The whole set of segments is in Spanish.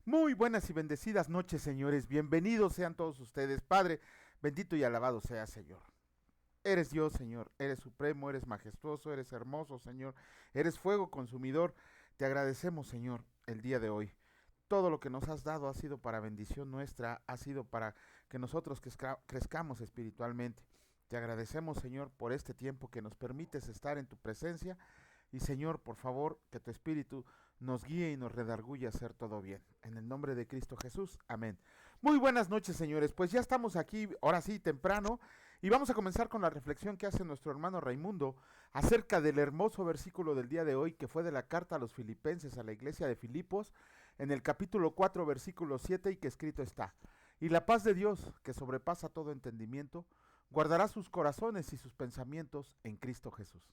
Muy buenas y bendecidas noches, señores. Bienvenidos sean todos ustedes. Padre, bendito y alabado sea, Señor. Eres Dios, Señor. Eres supremo, eres majestuoso, eres hermoso, Señor. Eres fuego consumidor. Te agradecemos, Señor, el día de hoy. Todo lo que nos has dado ha sido para bendición nuestra, ha sido para que nosotros crezcamos espiritualmente. Te agradecemos, Señor, por este tiempo que nos permites estar en tu presencia. Y Señor, por favor, que tu Espíritu nos guíe y nos redarguye a hacer todo bien. En el nombre de Cristo Jesús, amén. Muy buenas noches, señores. Pues ya estamos aquí, ahora sí, temprano, y vamos a comenzar con la reflexión que hace nuestro hermano Raimundo acerca del hermoso versículo del día de hoy, que fue de la carta a los filipenses, a la iglesia de Filipos, en el capítulo 4, versículo 7, y que escrito está: y la paz de Dios, que sobrepasa todo entendimiento, guardará sus corazones y sus pensamientos en Cristo Jesús.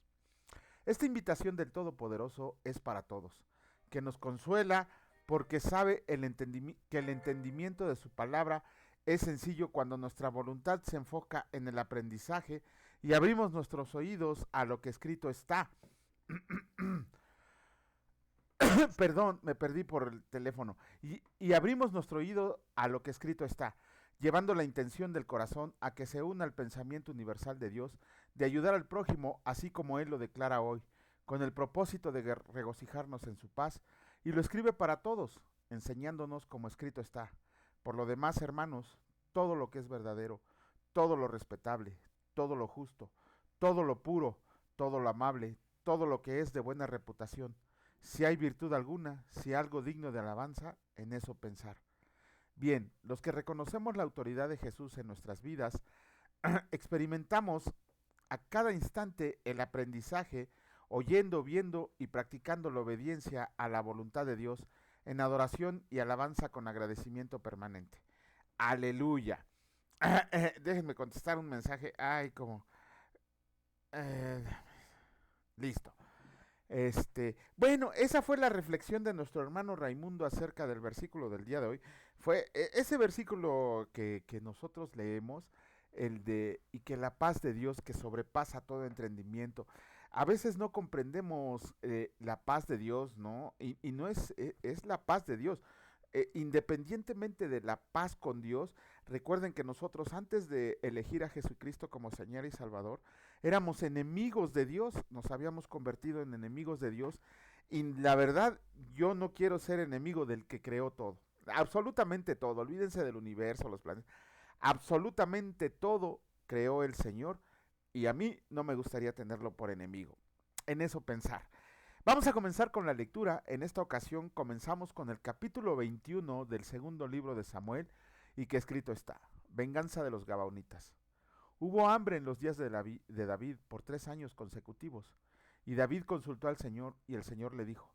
Esta invitación del Todopoderoso es para todos, que nos consuela porque sabe que el entendimiento de su palabra es sencillo cuando nuestra voluntad se enfoca en el aprendizaje y abrimos nuestros oídos a lo que escrito está. Perdón, me perdí por el teléfono. Y abrimos nuestro oído a lo que escrito está, llevando la intención del corazón a que se una al pensamiento universal de Dios, de ayudar al prójimo, así como Él lo declara hoy, con el propósito de regocijarnos en su paz, y lo escribe para todos, enseñándonos como escrito está. Por lo demás, hermanos, todo lo que es verdadero, todo lo respetable, todo lo justo, todo lo puro, todo lo amable, todo lo que es de buena reputación, si hay virtud alguna, si algo digno de alabanza, en eso pensar. Bien, los que reconocemos la autoridad de Jesús en nuestras vidas, experimentamos a cada instante el aprendizaje, oyendo, viendo y practicando la obediencia a la voluntad de Dios en adoración y alabanza con agradecimiento permanente. Aleluya. Déjenme contestar un mensaje. Ay, como... eh, listo. Bueno, esa fue la reflexión de nuestro hermano Raimundo acerca del versículo del día de hoy. Fue ese versículo que nosotros leemos, el de, y que la paz de Dios que sobrepasa todo entendimiento. A veces no comprendemos la paz de Dios, ¿no? Y no es la paz de Dios. Independientemente de la paz con Dios, recuerden que nosotros antes de elegir a Jesucristo como Señor y Salvador, éramos enemigos de Dios, nos habíamos convertido en enemigos de Dios, y la verdad, yo no quiero ser enemigo del que creó todo, absolutamente todo, olvídense del universo, los planetas, absolutamente todo creó el Señor, y a mí no me gustaría tenerlo por enemigo, en eso pensar. Vamos a comenzar con la lectura. En esta ocasión comenzamos con el capítulo 21 del segundo libro de Samuel, y que escrito está: venganza de los Gabaonitas. Hubo hambre en los días de David por 3 años consecutivos, y David consultó al Señor, y el Señor le dijo: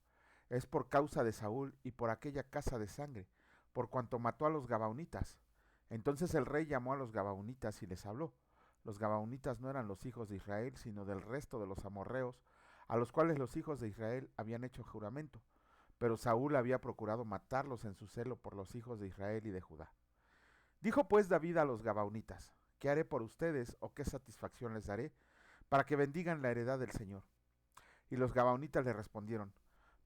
es por causa de Saúl y por aquella casa de sangre, por cuanto mató a los Gabaonitas. Entonces el rey llamó a los Gabaonitas y les habló. Los Gabaonitas no eran los hijos de Israel, sino del resto de los amorreos, a los cuales los hijos de Israel habían hecho juramento. Pero Saúl había procurado matarlos en su celo por los hijos de Israel y de Judá. Dijo pues David a los Gabaonitas: ¿qué haré por ustedes o qué satisfacción les daré para que bendigan la heredad del Señor? Y los Gabaonitas le respondieron: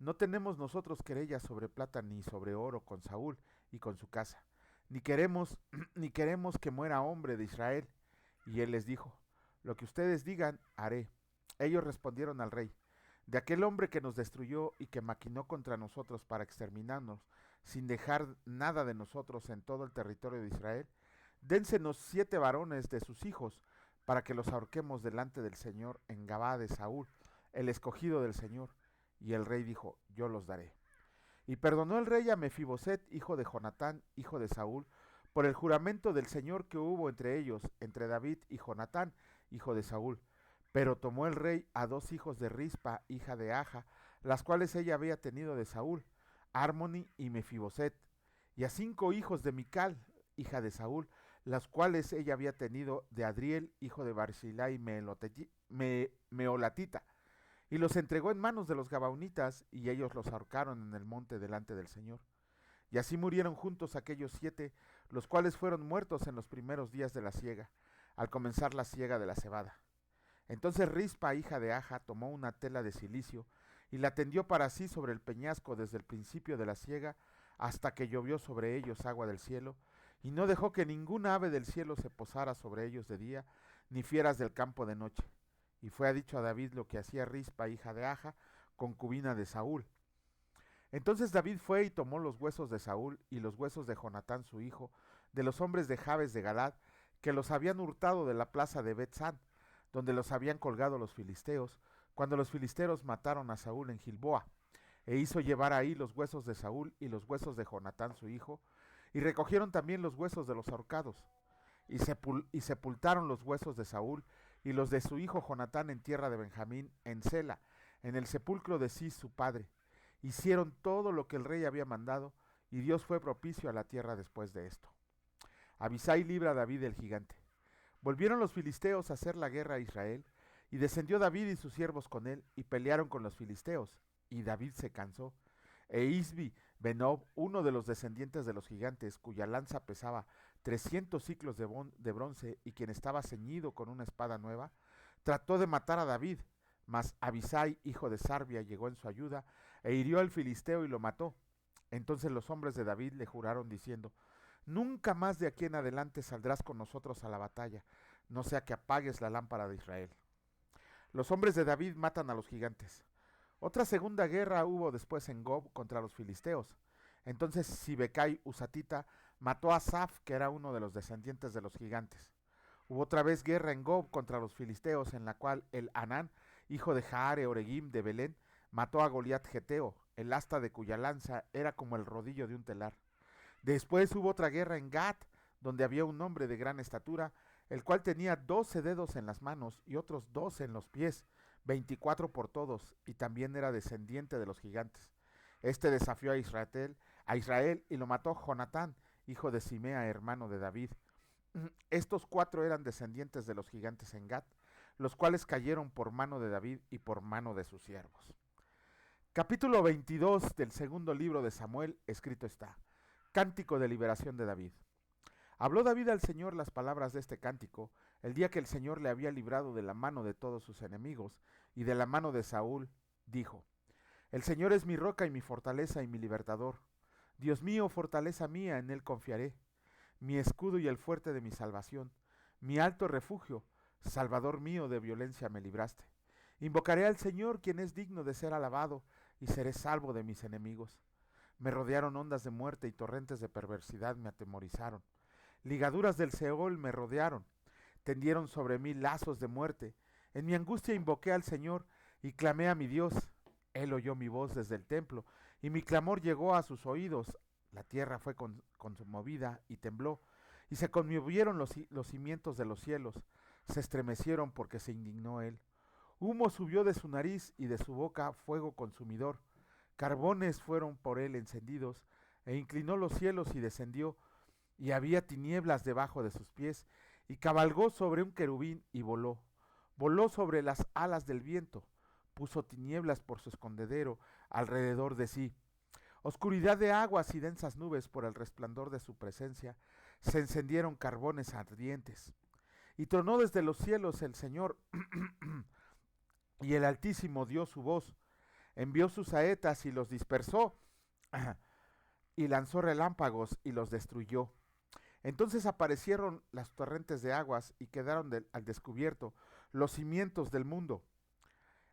no tenemos nosotros querellas sobre plata ni sobre oro con Saúl y con su casa, ni queremos ni queremos que muera hombre de Israel. Y él les dijo: lo que ustedes digan haré. Ellos respondieron al rey: de aquel hombre que nos destruyó y que maquinó contra nosotros para exterminarnos, sin dejar nada de nosotros en todo el territorio de Israel, dénsenos 7 varones de sus hijos, para que los ahorquemos delante del Señor en Gabá de Saúl, el escogido del Señor. Y el rey dijo: yo los daré. Y perdonó el rey a Mefiboset, hijo de Jonatán, hijo de Saúl, por el juramento del Señor que hubo entre ellos, entre David y Jonatán, hijo de Saúl. Pero tomó el rey a 2 hijos de Rispa, hija de Aja, las cuales ella había tenido de Saúl, Armoni y Mefiboset, y a 5 hijos de Mical, hija de Saúl, las cuales ella había tenido de Adriel, hijo de Barzillai Meolatita, y los entregó en manos de los Gabaonitas, y ellos los ahorcaron en el monte delante del Señor. Y así murieron juntos aquellos 7, los cuales fueron muertos en los primeros días de la siega, al comenzar la siega de la cebada. Entonces Rispa, hija de Aja, tomó una tela de cilicio y la tendió para sí sobre el peñasco desde el principio de la siega hasta que llovió sobre ellos agua del cielo, y no dejó que ningún ave del cielo se posara sobre ellos de día, ni fieras del campo de noche. Y fue dicho a David lo que hacía Rispa, hija de Aja, concubina de Saúl. Entonces David fue y tomó los huesos de Saúl y los huesos de Jonatán su hijo, de los hombres de Jabes de Galad, que los habían hurtado de la plaza de Bet-San, donde los habían colgado los filisteos, cuando los filisteos mataron a Saúl en Gilboa, e hizo llevar ahí los huesos de Saúl y los huesos de Jonatán su hijo, y recogieron también los huesos de los ahorcados, y sepultaron los huesos de Saúl y los de su hijo Jonatán en tierra de Benjamín, en Sela, en el sepulcro de Cis su padre. Hicieron todo lo que el rey había mandado, y Dios fue propicio a la tierra después de esto. Abisai libra a David el gigante. Volvieron los filisteos a hacer la guerra a Israel, y descendió David y sus siervos con él, y pelearon con los filisteos, y David se cansó. E Isbi Benob, uno de los descendientes de los gigantes, cuya lanza pesaba 300 ciclos de bronce, y quien estaba ceñido con una espada nueva, trató de matar a David, mas Abisai, hijo de Sarbia, llegó en su ayuda, e hirió al filisteo y lo mató. Entonces los hombres de David le juraron diciendo: nunca más de aquí en adelante saldrás con nosotros a la batalla, no sea que apagues la lámpara de Israel. Los hombres de David matan a los gigantes. Otra segunda guerra hubo después en Gob contra los filisteos. Entonces Sibecai Usatita mató a Saf, que era uno de los descendientes de los gigantes. Hubo otra vez guerra en Gob contra los filisteos, en la cual el Anán, hijo de Jaare Oregim de Belén, mató a Goliat Geteo, el asta de cuya lanza era como el rodillo de un telar. Después hubo otra guerra en Gat, donde había un hombre de gran estatura, el cual tenía 12 dedos en las manos y otros 12 en los pies, 24 por todos, y también era descendiente de los gigantes. Este desafió a Israel y lo mató Jonatán, hijo de Simea, hermano de David. Estos 4 eran descendientes de los gigantes en Gat, los cuales cayeron por mano de David y por mano de sus siervos. Capítulo 22 del segundo libro de Samuel, escrito está: Cántico de liberación de David. Habló David al Señor las palabras de este cántico, el día que el Señor le había librado de la mano de todos sus enemigos y de la mano de Saúl. Dijo: el Señor es mi roca y mi fortaleza y mi libertador. Dios mío, fortaleza mía, en él confiaré. Mi escudo y el fuerte de mi salvación, mi alto refugio, Salvador mío, de violencia me libraste. Invocaré al Señor, quien es digno de ser alabado, y seré salvo de mis enemigos. Me rodearon ondas de muerte y torrentes de perversidad me atemorizaron. Ligaduras del Seol me rodearon, tendieron sobre mí lazos de muerte. En mi angustia invoqué al Señor y clamé a mi Dios. Él oyó mi voz desde el templo, y mi clamor llegó a sus oídos. La tierra fue conmovida y tembló, y se conmovieron los cimientos de los cielos. Se estremecieron porque se indignó él. Humo subió de su nariz y de su boca fuego consumidor. Carbones fueron por él encendidos, e inclinó los cielos y descendió, y había tinieblas debajo de sus pies, y cabalgó sobre un querubín y voló. Voló sobre las alas del viento, puso tinieblas por su escondedero alrededor de sí. Oscuridad de aguas y densas nubes por el resplandor de su presencia, se encendieron carbones ardientes. Y tronó desde los cielos el Señor, y el Altísimo dio su voz, envió sus saetas y los dispersó, y lanzó relámpagos y los destruyó. Entonces aparecieron las torrentes de aguas y quedaron al descubierto los cimientos del mundo,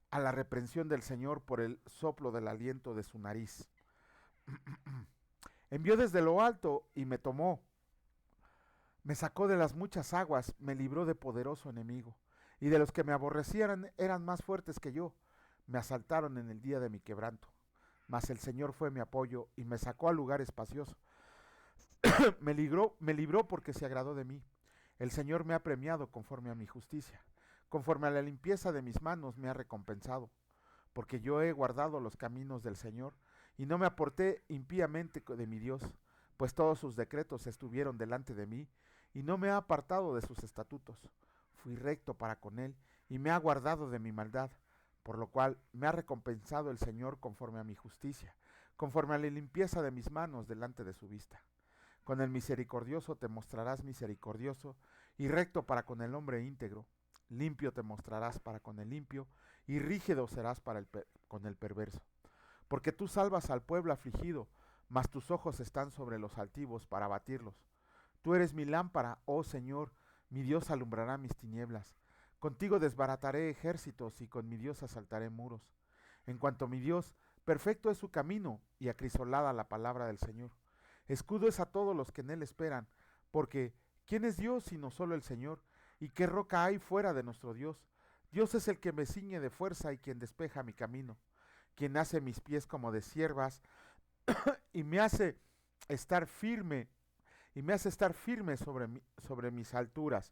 a la reprensión del Señor por el soplo del aliento de su nariz. Envió desde lo alto y me tomó, me sacó de las muchas aguas, me libró de poderoso enemigo, y de los que me aborrecieran eran más fuertes que yo, me asaltaron en el día de mi quebranto. Mas el Señor fue mi apoyo y me sacó a lugar espacioso. me libró porque se agradó de mí. El Señor me ha premiado conforme a mi justicia. Conforme a la limpieza de mis manos me ha recompensado. Porque yo he guardado los caminos del Señor y no me aporté impíamente de mi Dios, pues todos sus decretos estuvieron delante de mí y no me ha apartado de sus estatutos. Fui recto para con él y me ha guardado de mi maldad, por lo cual me ha recompensado el Señor conforme a mi justicia, conforme a la limpieza de mis manos delante de su vista. Con el misericordioso te mostrarás misericordioso, y recto para con el hombre íntegro. Limpio te mostrarás para con el limpio, y rígido serás con el perverso. Porque tú salvas al pueblo afligido, mas tus ojos están sobre los altivos para abatirlos. Tú eres mi lámpara, oh Señor, mi Dios alumbrará mis tinieblas. Contigo desbarataré ejércitos y con mi Dios asaltaré muros. En cuanto a mi Dios, perfecto es su camino y acrisolada la palabra del Señor. Escudo es a todos los que en él esperan, porque ¿quién es Dios sino solo el Señor? ¿Y qué roca hay fuera de nuestro Dios? Dios es el que me ciñe de fuerza y quien despeja mi camino, quien hace mis pies como de ciervas y me hace estar firme, sobre mis alturas,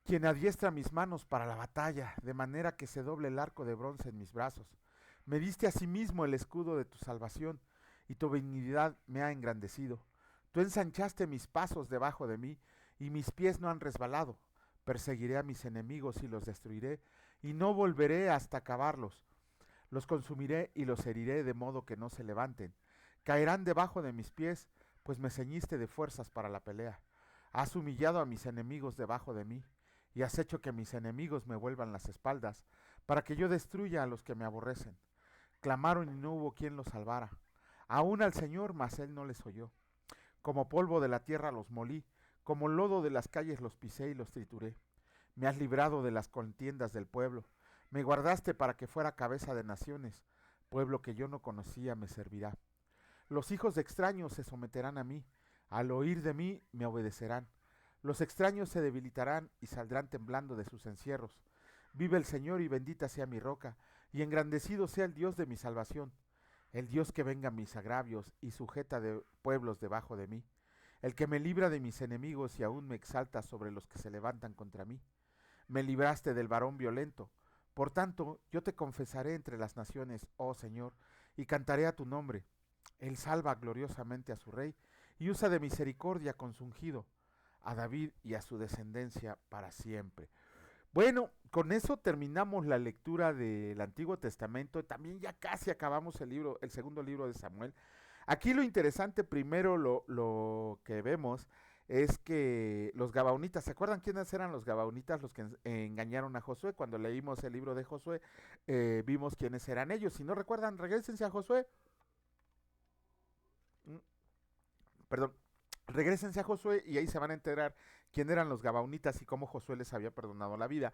quien adiestra mis manos para la batalla, de manera que se doble el arco de bronce en mis brazos. Me diste asimismo el escudo de tu salvación, y tu benignidad me ha engrandecido. Tú ensanchaste mis pasos debajo de mí, y mis pies no han resbalado. Perseguiré a mis enemigos y los destruiré, y no volveré hasta acabarlos. Los consumiré y los heriré de modo que no se levanten. Caerán debajo de mis pies, pues me ceñiste de fuerzas para la pelea. Has humillado a mis enemigos debajo de mí, y has hecho que mis enemigos me vuelvan las espaldas, para que yo destruya a los que me aborrecen. Clamaron y no hubo quien los salvara. Aún al Señor, mas él no les oyó. Como polvo de la tierra los molí, como lodo de las calles los pisé y los trituré. Me has librado de las contiendas del pueblo. Me guardaste para que fuera cabeza de naciones. Pueblo que yo no conocía me servirá. Los hijos de extraños se someterán a mí. Al oír de mí me obedecerán. Los extraños se debilitarán y saldrán temblando de sus encierros. Vive el Señor y bendita sea mi roca, y engrandecido sea el Dios de mi salvación. El Dios que venga mis agravios y sujeta de pueblos debajo de mí. El que me libra de mis enemigos y aún me exalta sobre los que se levantan contra mí. Me libraste del varón violento. Por tanto, yo te confesaré entre las naciones, oh Señor, y cantaré a tu nombre. Él salva gloriosamente a su rey y usa de misericordia con su ungido, a David y a su descendencia para siempre. Bueno, con eso terminamos la lectura del Antiguo Testamento. También ya casi acabamos el libro, el segundo libro de Samuel. Aquí lo interesante primero, lo que vemos es que los Gabaonitas, ¿se acuerdan quiénes eran los Gabaonitas? Los que engañaron a Josué. Cuando leímos el libro de Josué, vimos quiénes eran ellos. Si no recuerdan, regrésense a Josué. Mm, Perdón, regrésense a Josué y ahí se van a enterar quién eran los Gabaonitas y cómo Josué les había perdonado la vida.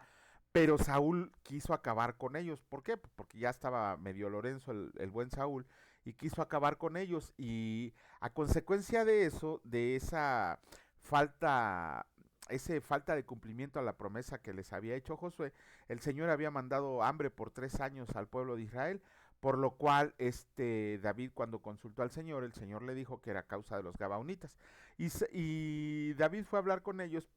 Pero Saúl quiso acabar con ellos. ¿Por qué? Porque ya estaba medio Lorenzo, el buen Saúl, y quiso acabar con ellos. Y a consecuencia de eso, de esa falta, ese falta de cumplimiento a la promesa que les había hecho Josué, el Señor había mandado hambre por 3 años al pueblo de Israel, por lo cual David, cuando consultó al Señor, el Señor le dijo que era causa de los Gabaonitas. Y David fue a hablar con ellos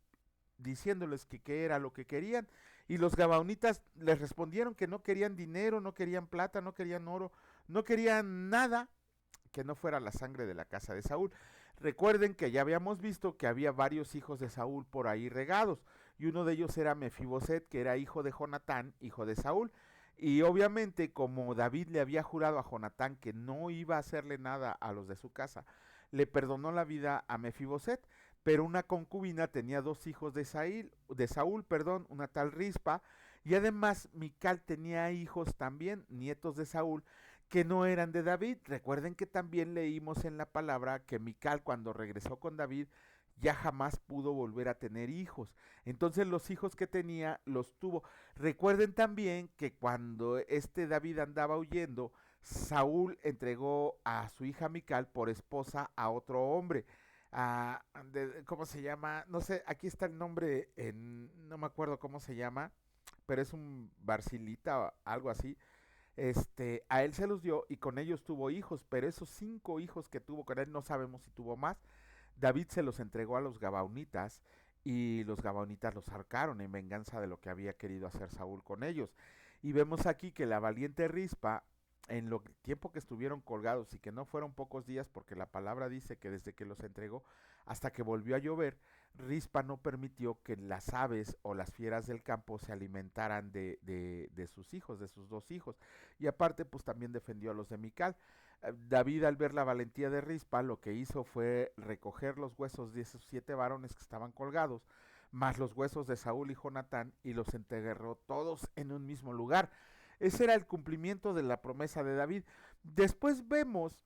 diciéndoles que qué era lo que querían, y los Gabaonitas les respondieron que no querían dinero, no querían plata, no querían oro, no querían nada que no fuera la sangre de la casa de Saúl. Recuerden que ya habíamos visto que había varios hijos de Saúl por ahí regados, y uno de ellos era Mefiboset, que era hijo de Jonatán, hijo de Saúl. Y obviamente, como David le había jurado a Jonatán que no iba a hacerle nada a los de su casa, le perdonó la vida a Mefiboset. Pero una concubina tenía 2 hijos de Saúl, una tal Rispa, y además Mical tenía hijos también, nietos de Saúl, que no eran de David. Recuerden que también leímos en la palabra que Mical, cuando regresó con David, ya jamás pudo volver a tener hijos. Entonces los hijos que tenía los tuvo. Recuerden también que cuando David andaba huyendo, Saúl entregó a su hija Mical por esposa a otro hombre. ¿Cómo se llama? No sé, aquí está el nombre, no me acuerdo cómo se llama, pero es un Barcilita o algo así. A él se los dio y con ellos tuvo hijos, pero esos 5 hijos que tuvo con él, no sabemos si tuvo más. David se los entregó a los Gabaonitas y los Gabaonitas los ahorcaron en venganza de lo que había querido hacer Saúl con ellos. Y vemos aquí que la valiente Rispa, en lo tiempo que estuvieron colgados y que no fueron pocos días, porque la palabra dice que desde que los entregó hasta que volvió a llover, Rispa no permitió que las aves o las fieras del campo se alimentaran de sus hijos, de sus 2 hijos. Y aparte, pues también defendió a los de Mical. David, al ver la valentía de Rispa, lo que hizo fue recoger los huesos de esos 7 varones que estaban colgados, más los huesos de Saúl y Jonatán, y los enterró todos en un mismo lugar. Ese era el cumplimiento de la promesa de David. Después vemos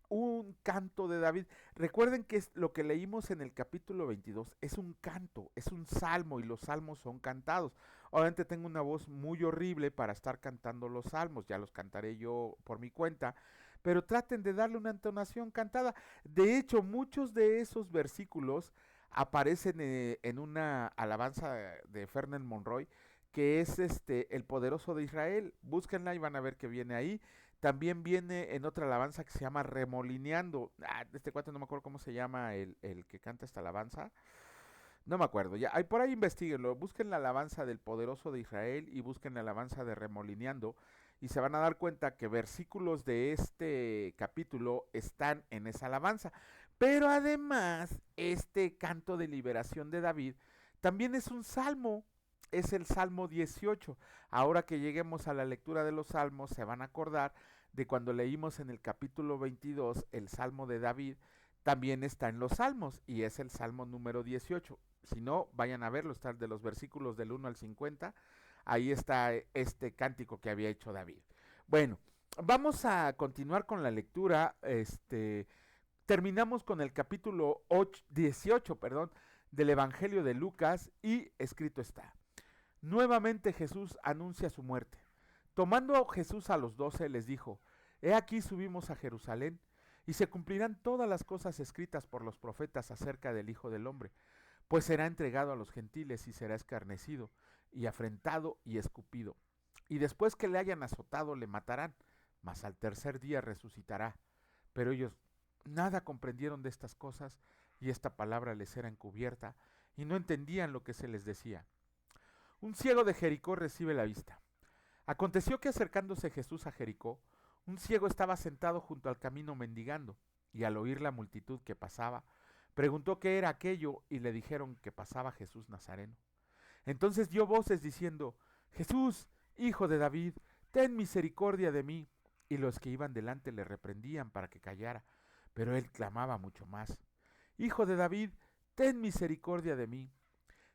un canto de David. Recuerden que es lo que leímos en el capítulo 22, es un canto, es un salmo y los salmos son cantados. Obviamente tengo una voz muy horrible para estar cantando los salmos, ya los cantaré yo por mi cuenta, pero traten de darle una entonación cantada. De hecho, muchos de esos versículos aparecen en una alabanza de Fernand Monroy, que es el poderoso de Israel. Búsquenla y van a ver que viene ahí. También viene en otra alabanza que se llama Remolineando. Este cuate no me acuerdo cómo se llama el que canta esta alabanza. No me acuerdo. Ya, por ahí investiguenlo. Busquen la alabanza del poderoso de Israel y busquen la alabanza de Remolineando. Y se van a dar cuenta que versículos de este capítulo están en esa alabanza. Pero además, este canto de liberación de David también es un salmo. Es el Salmo 18. Ahora que lleguemos a la lectura de los salmos, se van a acordar de cuando leímos en el capítulo 22 el Salmo de David, también está en los salmos y es el Salmo número 18. Si no, vayan a verlo, está de los versículos del 1 al 50. Ahí está este cántico que había hecho David. Bueno, vamos a continuar con la lectura. Terminamos con el capítulo 18, del Evangelio de Lucas y escrito está. Nuevamente Jesús anuncia su muerte. Tomando Jesús a los 12 les dijo, he aquí subimos a Jerusalén, y se cumplirán todas las cosas escritas por los profetas acerca del Hijo del Hombre, pues será entregado a los gentiles y será escarnecido, y afrentado y escupido. Y después que le hayan azotado le matarán, mas al tercer día resucitará. Pero ellos nada comprendieron de estas cosas, y esta palabra les era encubierta, y no entendían lo que se les decía. Un ciego de Jericó recibe la vista. Aconteció que acercándose Jesús a Jericó, un ciego estaba sentado junto al camino mendigando, y al oír la multitud que pasaba, preguntó qué era aquello, y le dijeron que pasaba Jesús Nazareno. Entonces dio voces diciendo, Jesús, hijo de David, ten misericordia de mí. Y los que iban delante le reprendían para que callara, pero él clamaba mucho más, Hijo de David, ten misericordia de mí.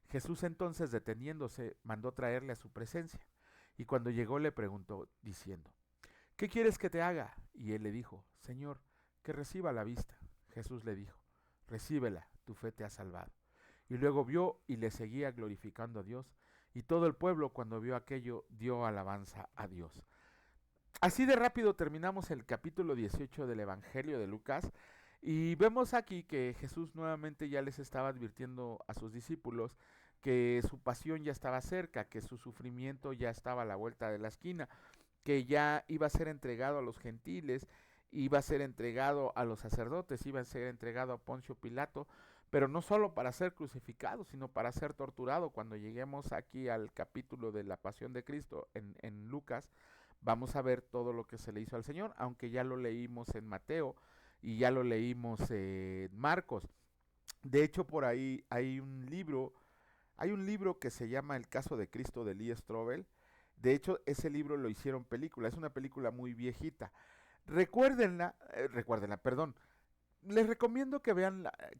Jesús entonces, deteniéndose, mandó traerle a su presencia, y cuando llegó le preguntó, diciendo, ¿qué quieres que te haga? Y él le dijo, Señor, que reciba la vista. Jesús le dijo, recíbela, tu fe te ha salvado. Y luego vio y le seguía glorificando a Dios, y todo el pueblo cuando vio aquello dio alabanza a Dios. Así de rápido terminamos el capítulo 18 del Evangelio de Lucas, y vemos aquí que Jesús nuevamente ya les estaba advirtiendo a sus discípulos que su pasión ya estaba cerca, que su sufrimiento ya estaba a la vuelta de la esquina, que ya iba a ser entregado a los gentiles, iba a ser entregado a los sacerdotes, iba a ser entregado a Poncio Pilato, pero no solo para ser crucificado, sino para ser torturado. Cuando lleguemos aquí al capítulo de la pasión de Cristo en Lucas, vamos a ver todo lo que se le hizo al Señor, aunque ya lo leímos en Mateo y ya lo leímos en Marcos. De hecho, por ahí hay un libro que se llama El caso de Cristo de Lee Strobel. De hecho, ese libro lo hicieron película, es una película muy viejita. Recuérdenla, perdón. Les recomiendo que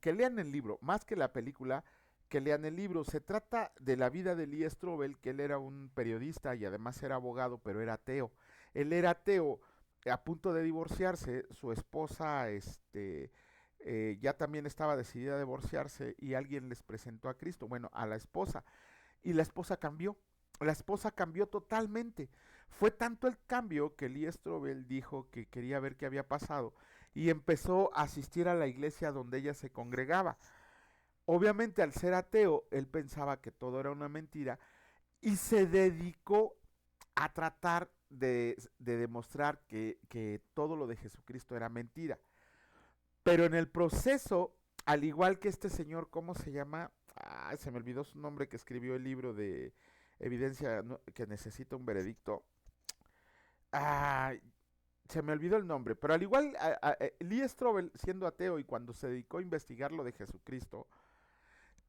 que lean el libro, más que la película, que lean el libro. Se trata de la vida de Lee Strobel, que él era un periodista y además era abogado, pero era ateo. Él era ateo, a punto de divorciarse, su esposa, ya también estaba decidida a divorciarse y alguien les presentó a Cristo, bueno, a la esposa, y la esposa cambió totalmente. Fue tanto el cambio que Lee Strobel dijo que quería ver qué había pasado y empezó a asistir a la iglesia donde ella se congregaba. Obviamente al ser ateo, él pensaba que todo era una mentira y se dedicó a tratar de demostrar que todo lo de Jesucristo era mentira. Pero en el proceso, al igual que este señor, ¿cómo se llama? Se me olvidó su nombre, que escribió el libro de Evidencia que necesita un veredicto. Ah, Se me olvidó el nombre, pero al igual, Lee Strobel, siendo ateo y cuando se dedicó a investigar lo de Jesucristo,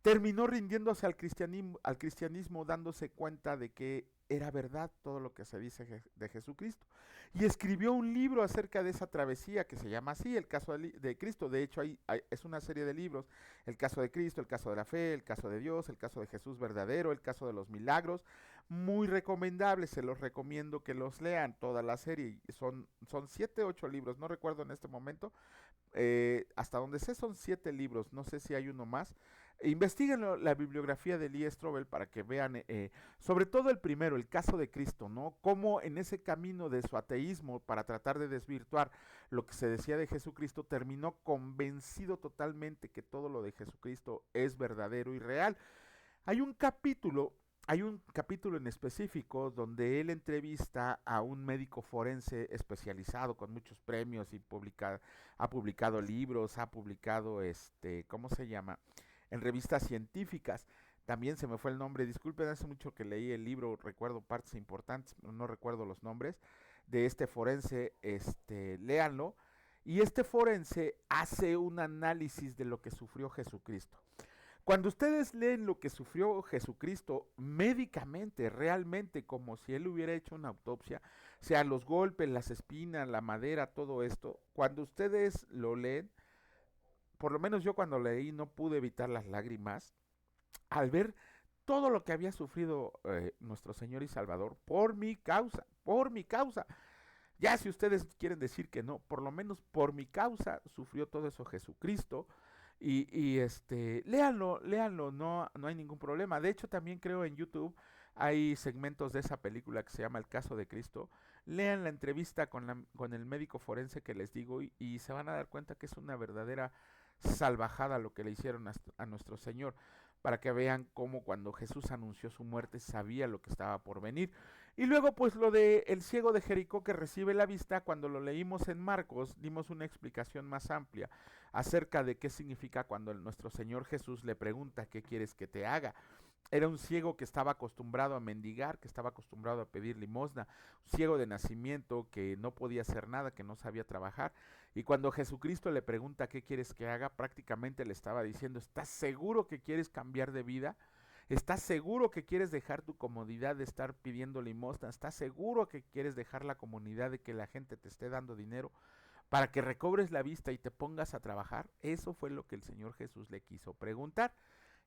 terminó rindiéndose al cristianismo, dándose cuenta de que era verdad todo lo que se dice de Jesucristo. Y escribió un libro acerca de esa travesía que se llama así, El caso de Cristo. De hecho, es una serie de libros, El caso de Cristo, El caso de la fe, El caso de Dios, El caso de Jesús verdadero, El caso de los milagros. muy recomendables, se los recomiendo que los lean, toda la serie, son 7, 8 libros, no recuerdo en este momento, hasta donde sé son 7 libros, no sé si hay uno más. Investiguen la bibliografía de Lee Strobel para que vean, sobre todo el primero, el caso de Cristo, ¿no? Cómo en ese camino de su ateísmo para tratar de desvirtuar lo que se decía de Jesucristo, terminó convencido totalmente que todo lo de Jesucristo es verdadero y real. Hay un capítulo, hay un capítulo en específico donde él entrevista a un médico forense especializado con muchos premios y ha publicado libros, ha publicado ¿cómo se llama? En revistas científicas. También se me fue el nombre, disculpen, hace mucho que leí el libro, recuerdo partes importantes, no recuerdo los nombres de este forense, léanlo. Y este forense hace un análisis de lo que sufrió Jesucristo. Cuando ustedes leen lo que sufrió Jesucristo médicamente, realmente, como si él hubiera hecho una autopsia, sea los golpes, las espinas, la madera, todo esto, cuando ustedes lo leen, por lo menos yo cuando leí no pude evitar las lágrimas al ver todo lo que había sufrido nuestro Señor y Salvador por mi causa, por mi causa. Ya si ustedes quieren decir que no, por lo menos por mi causa sufrió todo eso Jesucristo. Léanlo, léanlo, no hay ningún problema. De hecho, también creo en YouTube hay segmentos de esa película que se llama El caso de Cristo. Lean la entrevista con el médico forense que les digo y se van a dar cuenta que es una verdadera salvajada lo que le hicieron a nuestro Señor, para que vean cómo cuando Jesús anunció su muerte sabía lo que estaba por venir. Y luego pues lo de el ciego de Jericó que recibe la vista, cuando lo leímos en Marcos, dimos una explicación más amplia acerca de qué significa cuando nuestro Señor Jesús le pregunta qué quieres que te haga. Era un ciego que estaba acostumbrado a mendigar, que estaba acostumbrado a pedir limosna, ciego de nacimiento que no podía hacer nada, que no sabía trabajar. Y cuando Jesucristo le pregunta qué quieres que haga, prácticamente le estaba diciendo, ¿estás seguro que quieres cambiar de vida? ¿Estás seguro que quieres dejar tu comodidad de estar pidiendo limosna? ¿Estás seguro que quieres dejar la comunidad de que la gente te esté dando dinero para que recobres la vista y te pongas a trabajar? Eso fue lo que el Señor Jesús le quiso preguntar.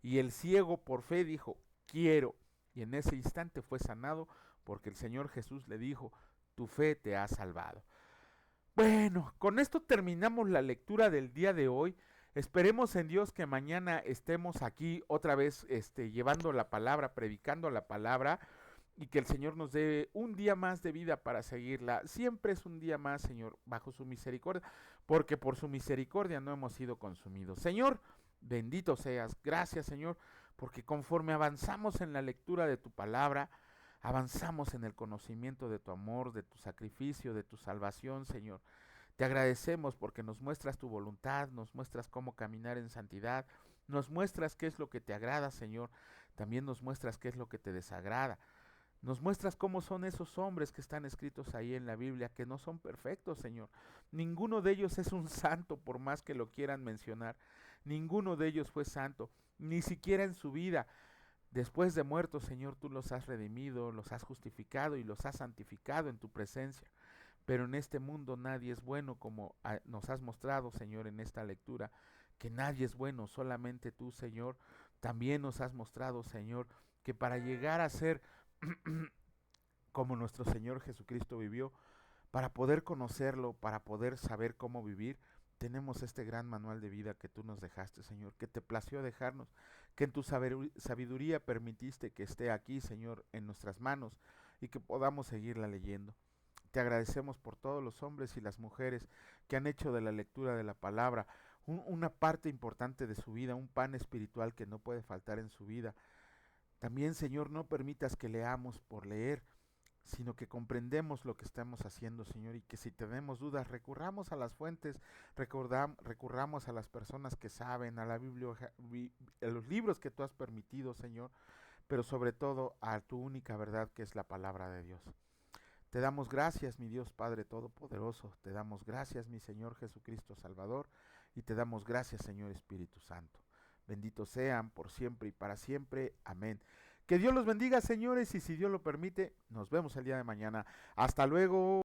Y el ciego por fe dijo, quiero. Y en ese instante fue sanado porque el Señor Jesús le dijo, tu fe te ha salvado. Bueno, con esto terminamos la lectura del día de hoy. Esperemos en Dios que mañana estemos aquí otra vez llevando la palabra, predicando la palabra, y que el Señor nos dé un día más de vida para seguirla. Siempre es un día más, Señor, bajo su misericordia, porque por su misericordia no hemos sido consumidos. Señor, bendito seas. Gracias, Señor, porque conforme avanzamos en la lectura de tu palabra, avanzamos en el conocimiento de tu amor, de tu sacrificio, de tu salvación, Señor. Te agradecemos porque nos muestras tu voluntad, nos muestras cómo caminar en santidad, nos muestras qué es lo que te agrada, Señor. También nos muestras qué es lo que te desagrada. Nos muestras cómo son esos hombres que están escritos ahí en la Biblia, que no son perfectos, Señor. Ninguno de ellos es un santo, por más que lo quieran mencionar. Ninguno de ellos fue santo, ni siquiera en su vida. Después de muertos, Señor, tú los has redimido, los has justificado y los has santificado en tu presencia. Pero en este mundo nadie es bueno, como nos has mostrado, Señor, en esta lectura, que nadie es bueno, solamente tú, Señor. También nos has mostrado, Señor, que para llegar a ser como nuestro Señor Jesucristo vivió, para poder conocerlo, para poder saber cómo vivir, tenemos este gran manual de vida que tú nos dejaste, Señor, que te plació dejarnos, que en tu sabiduría permitiste que esté aquí, Señor, en nuestras manos y que podamos seguirla leyendo. Te agradecemos por todos los hombres y las mujeres que han hecho de la lectura de la palabra una parte importante de su vida, un pan espiritual que no puede faltar en su vida. También, Señor, no permitas que leamos por leer, sino que comprendemos lo que estamos haciendo, Señor, y que si tenemos dudas, recurramos a las fuentes, recurramos a las personas que saben, a la Biblia, a los libros que tú has permitido, Señor, pero sobre todo a tu única verdad, que es la palabra de Dios. Te damos gracias, mi Dios Padre Todopoderoso, te damos gracias, mi Señor Jesucristo Salvador, y te damos gracias, Señor Espíritu Santo. Benditos sean por siempre y para siempre. Amén. Que Dios los bendiga, señores, y si Dios lo permite, nos vemos el día de mañana. Hasta luego.